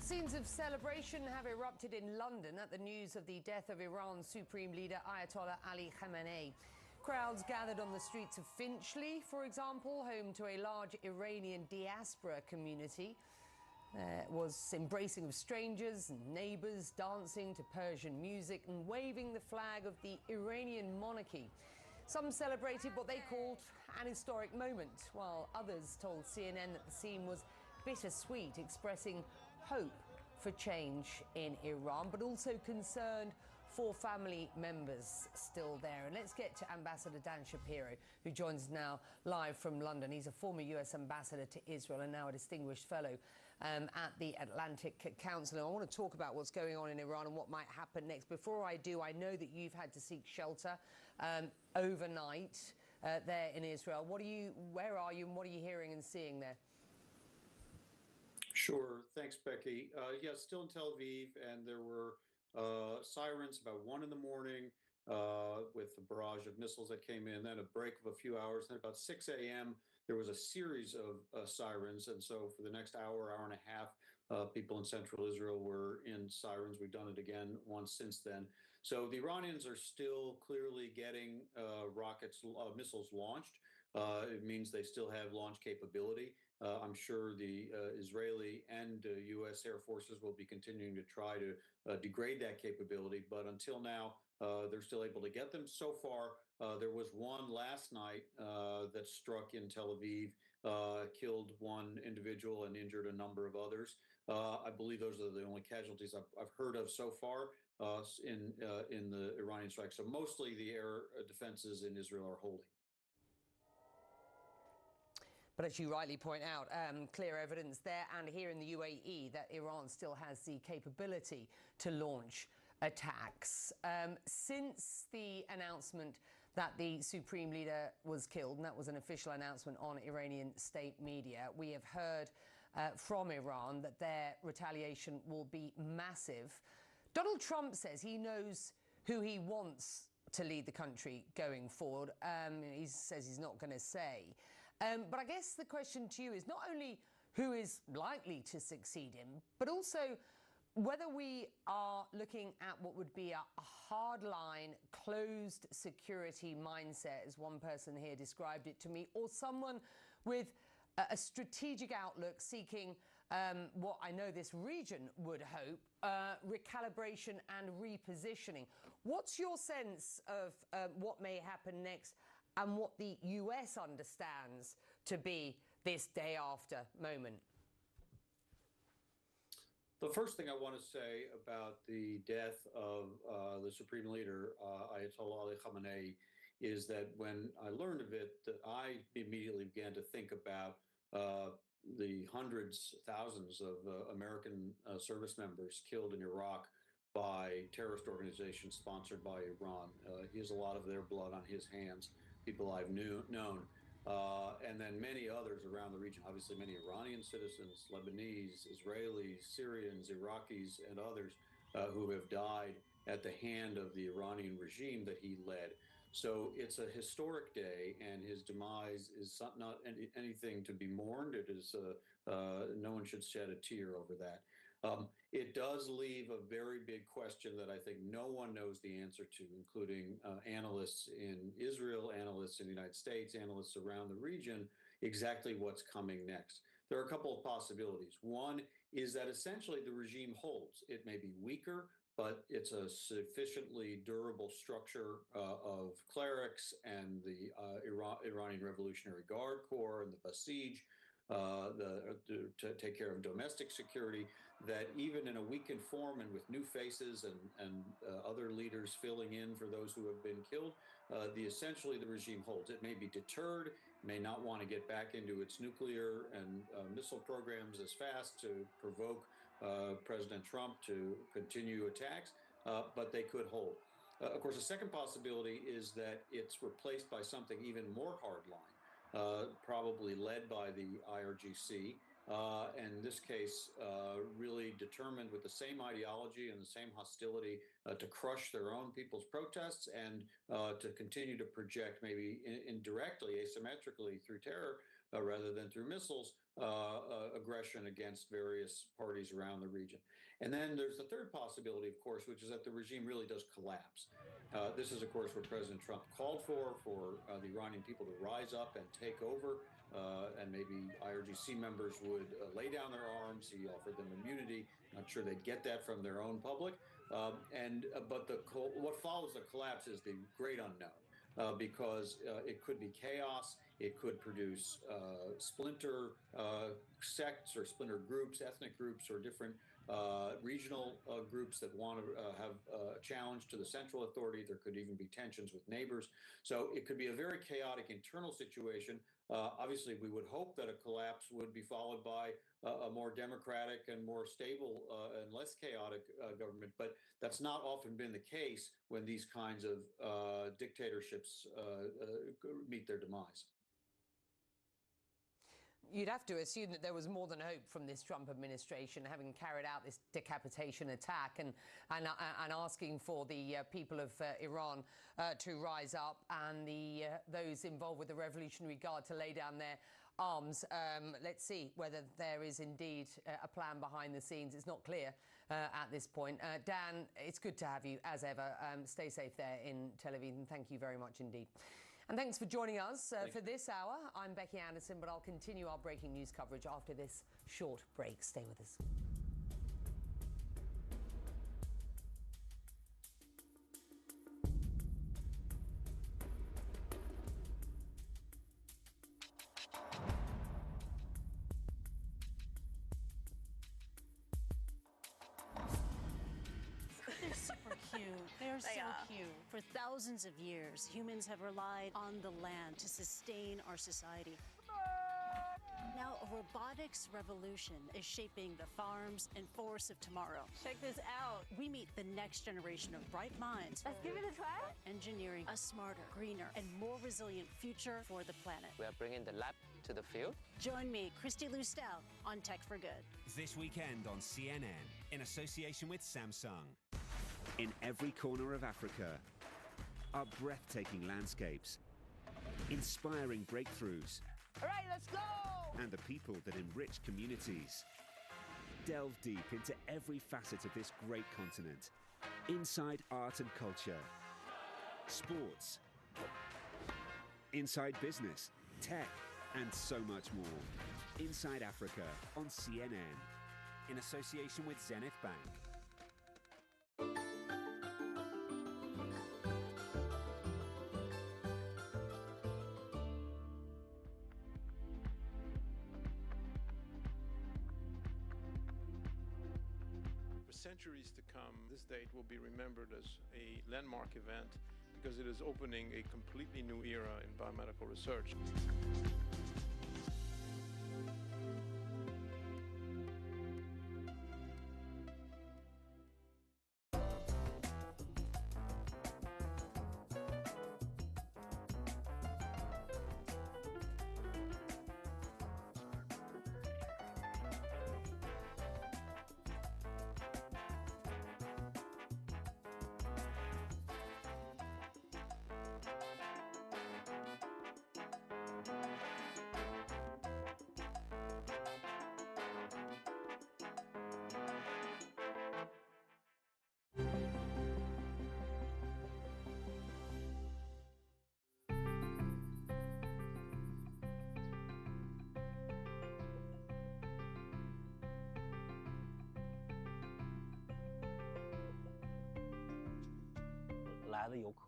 Scenes of celebration have erupted in London at the news of the death of Iran's supreme leader Ayatollah Ali Khamenei. Crowds gathered on the streets of Finchley, for example, home to a large Iranian diaspora community. There was embracing of strangers and neighbours, dancing to Persian music and waving the flag of the Iranian monarchy. Some celebrated what they called an historic moment, while others told CNN that the scene was bittersweet, expressing hope for change in Iran, but also concerned for family members still there. And let's get to Ambassador Dan Shapiro, who joins us now live from London. He's a former US ambassador to Israel and now a distinguished fellow at the Atlantic Council. And I want to talk about what's going on in Iran and what might happen next. Before I do, I know that you've had to seek shelter overnight there in Israel. Where are you and what are you hearing and seeing there? Sure. Thanks, Becky. Yeah, still in Tel Aviv, and there were sirens about 1 in the morning with a barrage of missiles that came in, then a break of a few hours. Then about 6 a.m., there was a series of sirens. And so for the next hour, hour and a half, people in central Israel were in sirens. We've done it again once since then. So the Iranians are still clearly getting missiles launched. It means they still have launch capability. I'm sure the Israeli and U.S. Air Forces will be continuing to try to degrade that capability. But until now, they're still able to get them. So far, there was one last night that struck in Tel Aviv, killed one individual and injured a number of others. I believe those are the only casualties I've heard of so far in the Iranian strike. So mostly the air defenses in Israel are holding. But as you rightly point out, clear evidence there and here in the UAE that Iran still has the capability to launch attacks. Since the announcement that the supreme leader was killed, and that was an official announcement on Iranian state media, we have heard from Iran that their retaliation will be massive. Donald Trump says he knows who he wants to lead the country going forward. He says he's not going to say. But I guess the question to you is not only who is likely to succeed him, but also whether we are looking at what would be a hardline, closed security mindset, as one person here described it to me, or someone with a strategic outlook seeking what I know this region would hope, recalibration and repositioning. What's your sense of what may happen next and what the US understands to be this day after moment? The first thing I want to say about the death of the supreme leader, Ayatollah Ali Khamenei, is that when I learned of it, that I immediately began to think about the hundreds, thousands of American service members killed in Iraq by terrorist organizations sponsored by Iran. He has a lot of their blood on his hands, people I've known. And then many others around the region, obviously many Iranian citizens, Lebanese, Israelis, Syrians, Iraqis, and others who have died at the hand of the Iranian regime that he led. So it's a historic day, and his demise is not anything to be mourned. It is no one should shed a tear over that. It does leave a very big question that I think no one knows the answer to, including analysts in Israel, analysts in the United States, analysts around the region, exactly what's coming next. There are a couple of possibilities. One is that essentially the regime holds. It may be weaker, but it's a sufficiently durable structure of clerics and the Iranian Revolutionary Guard Corps and the Basij to take care of domestic security, that even in a weakened form and with new faces and other leaders filling in for those who have been killed, essentially the regime holds. It may be deterred, may not want to get back into its nuclear and missile programs as fast to provoke President Trump to continue attacks, but they could hold. Of course, a second possibility is that it's replaced by something even more hardline, probably led by the IRGC, and in this case, really determined with the same ideology and the same hostility to crush their own people's protests and to continue to project maybe indirectly, asymmetrically through terror rather than through missiles, aggression against various parties around the region. And then there's the third possibility, of course, which is that the regime really does collapse. This is, of course, what President Trump called for the Iranian people to rise up and take over, and maybe IRGC members would lay down their arms. He offered them immunity. Not sure they'd get that from their own public. But what follows the collapse is the great unknown, because it could be chaos. It could produce splinter sects or splinter groups, ethnic groups, or different regional groups that want to have a challenge to the central authority. There could even be tensions with neighbors. So it could be a very chaotic internal situation. Obviously, we would hope that a collapse would be followed by a more democratic and more stable and less chaotic government. But that's not often been the case when these kinds of dictatorships meet their demise. You'd have to assume that there was more than hope from this Trump administration, having carried out this decapitation attack and asking for the people of Iran to rise up, and those involved with the Revolutionary Guard to lay down their arms. Let's see whether there is indeed a plan behind the scenes. It's not clear at this point. Dan, it's good to have you as ever. Stay safe there in Tel Aviv, and thank you very much indeed. And thanks for joining us for this hour. I'm Becky Anderson, but I'll continue our breaking news coverage after this short break. Stay with us. They're super cute. They're so cute. For thousands of years, humans have relied on the land to sustain our society. Now, a robotics revolution is shaping the farms and forests of tomorrow. Check this out. We meet the next generation of bright minds. Let's give it a try. Engineering a smarter, greener, and more resilient future for the planet. We are bringing the lab to the field. Join me, Christy Lustel, on Tech for Good. This weekend on CNN, in association with Samsung. In every corner of Africa are breathtaking landscapes, inspiring breakthroughs, All right, let's go! and the people that enrich communities. Delve deep into every facet of this great continent. Inside art and culture, sports, inside business, tech, and so much more. Inside Africa on CNN, in association with Zenith Bank. Centuries to come, this date will be remembered as a landmark event because it is opening a completely new era in biomedical research.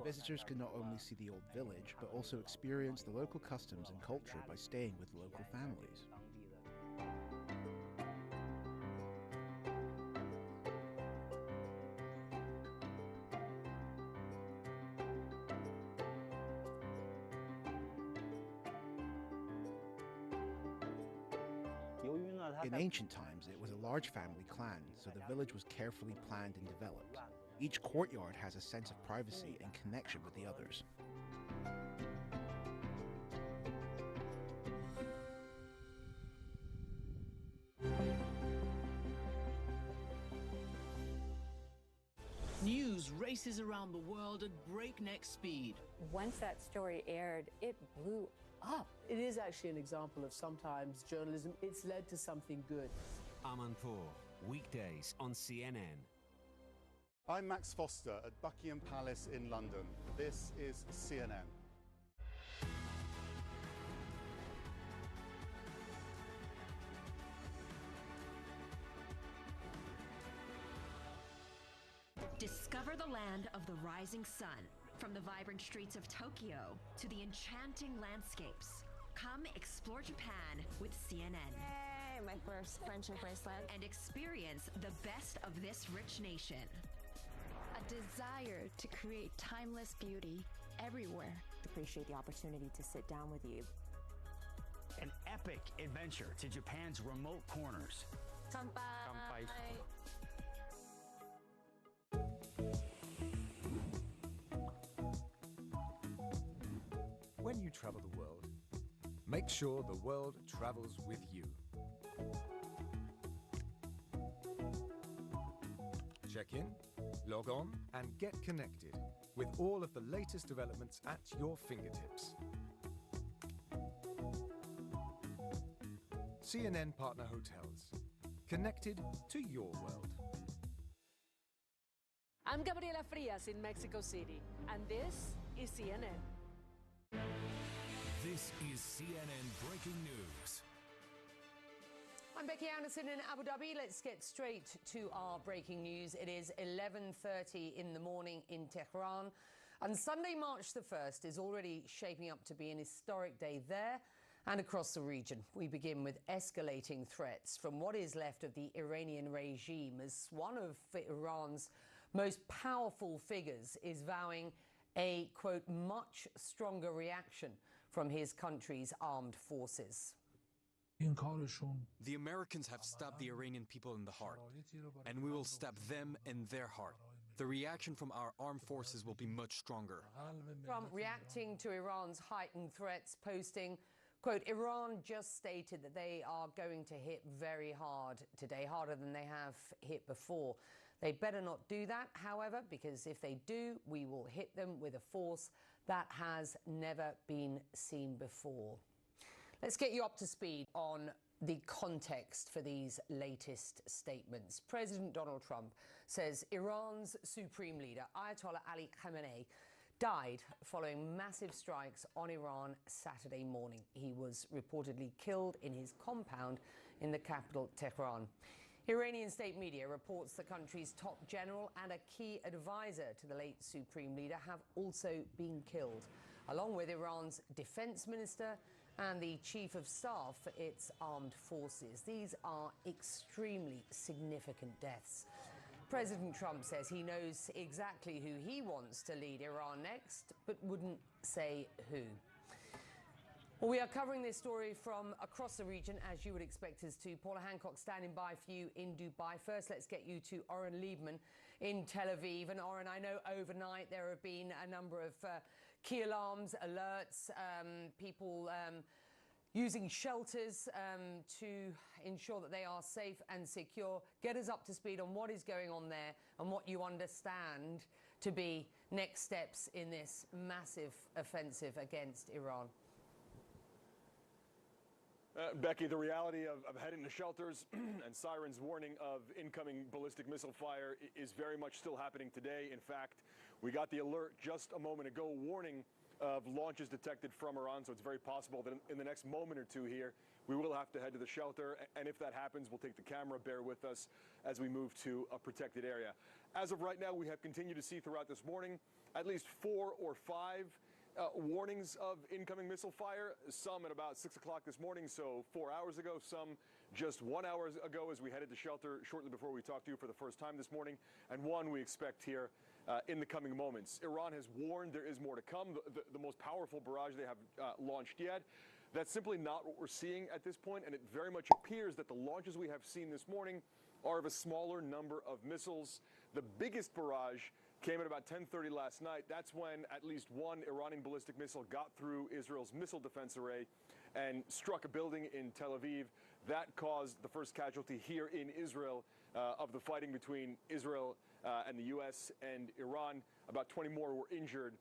Visitors can not only see the old village, but also experience the local customs and culture by staying with local families. In ancient times, it was a large family clan, so the village was carefully planned and developed. Each courtyard has a sense of privacy and connection with the others. News races around the world at breakneck speed. Once that story aired, it blew up. It is actually an example of sometimes journalism, it's led to something good. Amanpour, weekdays on CNN. I'm Max Foster at Buckingham Palace in London. This is CNN. Discover the land of the rising sun. From the vibrant streets of Tokyo to the enchanting landscapes. Come explore Japan with CNN. Yay, my first friendship bracelet. And experience the best of this rich nation. A desire to create timeless beauty everywhere. Appreciate the opportunity to sit down with you. An epic adventure to Japan's remote corners. Kanpai. When you travel the world, make sure the world travels with you. Check in, log on, and get connected with all of the latest developments at your fingertips. CNN Partner Hotels. Connected to your world. I'm Gabriela Frias in Mexico City, and this is CNN. This is CNN Breaking News. I'm Becky Anderson in Abu Dhabi. Let's get straight to our breaking news. It is 11:30 in the morning in Tehran. And Sunday, March the 1st is already shaping up to be an historic day there and across the region. We begin with escalating threats from what is left of the Iranian regime as one of Iran's most powerful figures is vowing a, quote, much stronger reaction from his country's armed forces. The Americans have stabbed the Iranian people in the heart, and we will stab them in their heart. The reaction from our armed forces will be much stronger. Trump reacting to Iran's heightened threats, posting, quote, Iran just stated that they are going to hit very hard today, harder than they have hit before. They better not do that, however, because if they do, we will hit them with a force that has never been seen before. Let's get you up to speed on the context for these latest statements. President Donald Trump says Iran's supreme leader, Ayatollah Ali Khamenei, died following massive strikes on Iran Saturday morning. He was reportedly killed in his compound in the capital, Tehran. Iranian state media reports the country's top general and a key advisor to the late supreme leader have also been killed, along with Iran's defense minister and the chief of staff for its armed forces. These are extremely significant deaths. President Trump says he knows exactly who he wants to lead Iran next, but wouldn't say who. Well, we are covering this story from across the region, as you would expect us to. Paula Hancock standing by for you in Dubai. First, let's get you to Oren Liebman in Tel Aviv. And Oren, I know overnight there have been a number of key alarms, alerts, people using shelters to ensure that they are safe and secure. Get us up to speed on what is going on there and what you understand to be next steps in this massive offensive against Iran. Becky, the reality of heading to shelters and sirens warning of incoming ballistic missile fire is very much still happening today. In fact, we got the alert just a moment ago warning of launches detected from Iran, so it's very possible that in the next moment or two here, we will have to head to the shelter. And if that happens, we'll take the camera, bear with us as we move to a protected area. As of right now, we have continued to see throughout this morning at least 4 or 5 warnings of incoming missile fire, some at about 6 o'clock this morning, so 4 hours ago, some just 1 hour ago as we headed to shelter shortly before we talked to you for the first time this morning, and one we expect here in the coming moments. Iran has warned there is more to come, the most powerful barrage they have launched yet. That's simply not what we're seeing at this point, and it very much appears that the launches we have seen this morning are of a smaller number of missiles. The biggest barrage came at about 10:30 last night. That's when at least one Iranian ballistic missile got through Israel's missile defense array and struck a building in Tel Aviv. That caused the first casualty here in Israel of the fighting between Israel and the U.S. and Iran. About 20 more were injured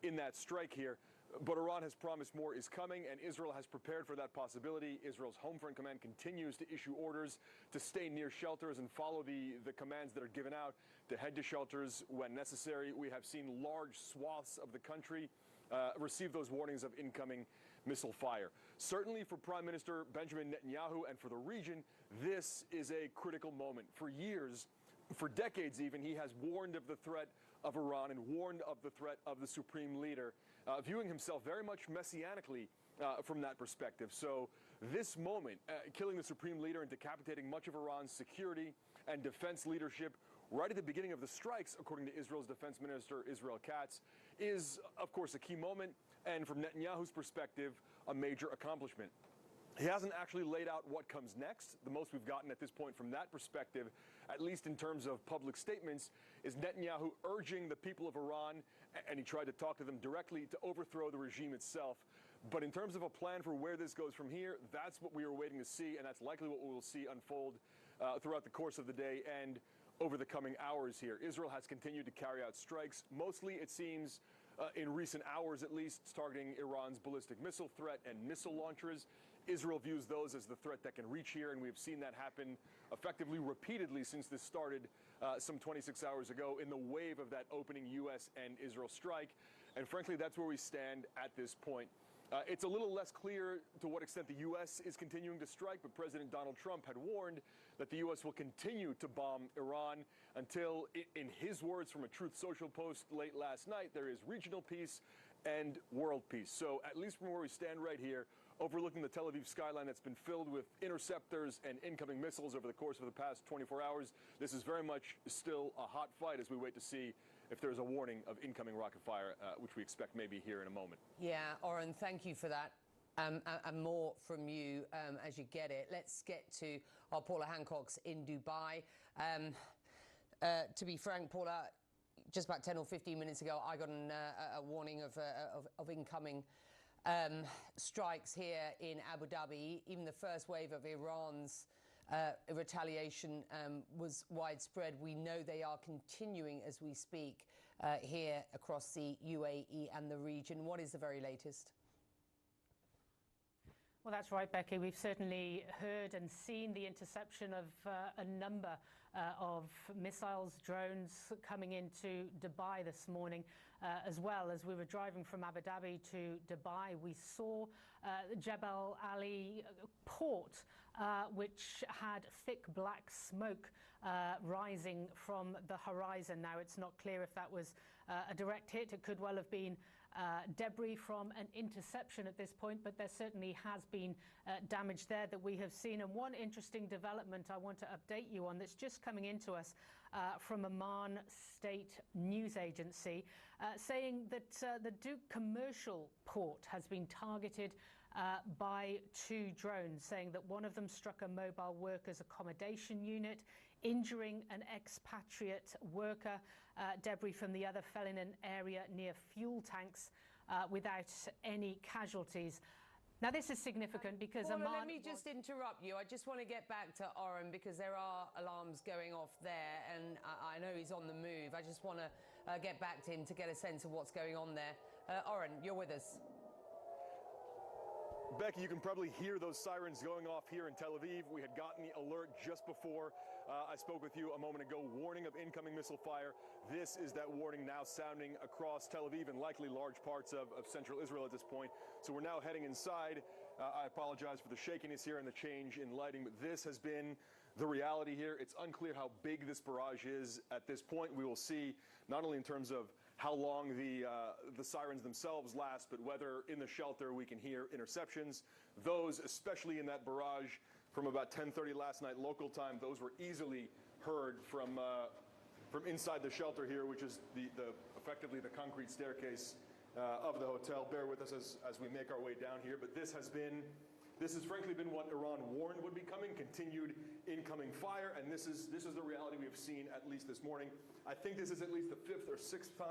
in that strike here. But Iran has promised more is coming, and Israel has prepared for that possibility. Israel's Home Front Command continues to issue orders to stay near shelters and follow the commands that are given out to head to shelters when necessary. We have seen large swaths of the country receive those warnings of incoming missile fire. Certainly for Prime Minister Benjamin Netanyahu and for the region, this is a critical moment. For years, for decades even, he has warned of the threat of Iran and warned of the threat of the supreme leader, viewing himself very much messianically from that perspective. So this moment, killing the supreme leader and decapitating much of Iran's security and defense leadership right at the beginning of the strikes, according to Israel's Defense Minister Israel Katz, is, of course, a key moment, and from Netanyahu's perspective, a major accomplishment. He hasn't actually laid out what comes next. The most we've gotten at this point from that perspective, at least in terms of public statements, is Netanyahu urging the people of Iran, and he tried to talk to them directly, to overthrow the regime itself. But in terms of a plan for where this goes from here, that's what we are waiting to see, and that's likely what we will see unfold throughout the course of the day and over the coming hours here. Israel has continued to carry out strikes, mostly, it seems, in recent hours at least, targeting Iran's ballistic missile threat and missile launchers. Israel views those as the threat that can reach here, and we've seen that happen effectively repeatedly since this started some 26 hours ago in the wave of that opening U.S. and Israel strike. And frankly, that's where we stand at this point. It's a little less clear to what extent the U.S. is continuing to strike, but President Donald Trump had warned that the U.S. will continue to bomb Iran until, in his words from a Truth Social post late last night, there is regional peace and world peace. So at least from where we stand right here, overlooking the Tel Aviv skyline that's been filled with interceptors and incoming missiles over the course of the past 24 hours, this is very much still a hot fight as we wait to see if there's a warning of incoming rocket fire, which we expect maybe here in a moment. Yeah, Oren, thank you for that. And more from you as you get it. Let's get to our Paula Hancock's in Dubai. To be frank, Paula, just about 10 or 15 minutes ago, I got a warning of incoming strikes here in Abu Dhabi. Even the first wave of Iran's retaliation was widespread. We know they are continuing as we speak here across the UAE and the region. What is the very latest? Well, that's right, Becky. We've certainly heard and seen the interception of a number of missiles, drones coming into Dubai this morning. As well, as we were driving from Abu Dhabi to Dubai, we saw Jebel Ali port, which had thick black smoke rising from the horizon. Now, it's not clear if that was a direct hit. It could well have been debris from an interception at this point, but there certainly has been damage there that we have seen. And one interesting development I want to update you on that's just coming into us from Amman State News Agency, saying that the Duke commercial port has been targeted by 2 drones, saying that one of them struck a mobile workers' accommodation unit, injuring an expatriate worker. Debris from the other fell in an area near fuel tanks without any casualties. Now, this is significant because Paula, let me just interrupt you. I just want to get back to Oren because there are alarms going off there, and I know he's on the move. I just want to get back to him to get a sense of what's going on there. Oren, you're with us. Becky, you can probably hear those sirens going off here in Tel Aviv. We had gotten the alert just before I spoke with you a moment ago, warning of incoming missile fire. This is that warning now sounding across Tel Aviv and likely large parts of central Israel at this point. So we're now heading inside. I apologize for the shakiness here and the change in lighting, but this has been the reality here. It's unclear how big this barrage is at this point. We will see not only in terms of how long the sirens themselves last, but whether in the shelter we can hear interceptions. Those, especially in that barrage from about 10:30 last night local time, those were easily heard from inside the shelter here, which is effectively the concrete staircase of the hotel. Bear with us as we make our way down here, but this has frankly been what Iran warned would be coming, continued incoming fire, and this is the reality we have seen at least this morning. I think this is at least the 5th or 6th time